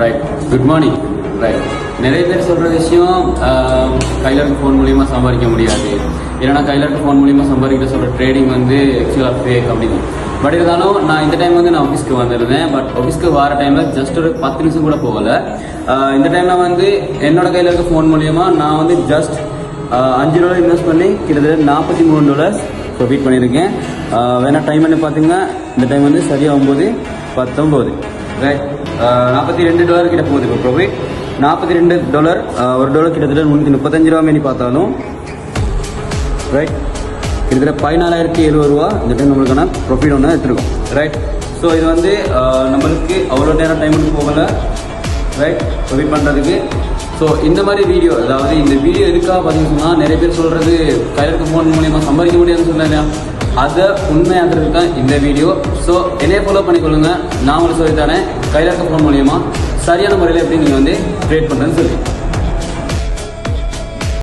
Right. Good morning. Right. நிறைய பேர் சொல்கிற விஷயம் கையில் இருக்க ஃபோன் மூலிமா சம்பாதிக்க முடியாது, இல்லைனா கையில் இருக்க ஃபோன் மூலிமா சம்பாதிக்கிற சொல்கிற ட்ரேடிங் வந்து ஆக்சுவலாக ஃபேக் அப்படின்னு. பட் இருந்தாலும் நான் இந்த டைம் வந்து நான் ஆஃபீஸ்க்கு வந்திருந்தேன். பட் ஆஃபீஸ்க்கு வர டைமில் ஜஸ்ட் ஒரு 10 நிமிஷம் கூட போகலை. இந்த டைமில் வந்து என்னோட கையில் இருக்க ஃபோன் மூலிமா நான் வந்து ஜஸ்ட் $5 இன்வெஸ்ட் பண்ணி கிட்டத்தட்ட $43 ப்ரொஃபிட் பண்ணியிருக்கேன். வேணா டைம் என்ன பார்த்தீங்கன்னா இந்த டைம் வந்து சரியாக 9:19. ரைட். $42 கிட்ட போகுது இப்போ ப்ரொஃபிட். $42 ஒரு டாலர் கிட்டத்தட்ட $135 மாரி பார்த்தாலும் ரைட் கிட்டத்தட்ட $14,070 இந்த டைம் நம்மளுக்கான ப்ரொஃபிட் ஒன்று எடுத்துருக்கோம். ரைட். ஸோ இது வந்து நம்மளுக்கு அவ்வளோ நேரம் டைம் போகலை ரைட் ப்ரொஃபிட் பண்ணுறதுக்கு. ஸோ இந்த மாதிரி வீடியோ, அதாவது இந்த வீடியோ எதுக்காக பார்த்தீங்கன்னா நிறைய பேர் சொல்கிறது கையில் இருக்க ஃபோன் மூலியமாக சம்பாதிக்க முடியாதுன்னு சொன்னாங்க. அதை உண்மையாகிறதுக்கு தான் இந்த வீடியோ. ஸோ என்னைய ஃபாலோ பண்ணிக்கொள்ளுங்க. நான் உங்களுக்கு சொல்லித்தரேன் கையில் இருக்க ஃபோன் மூலியமாக சரியான முறையில் எப்படி நீங்கள் வந்து ட்ரேட் பண்ணுறேன்னு சொல்லி.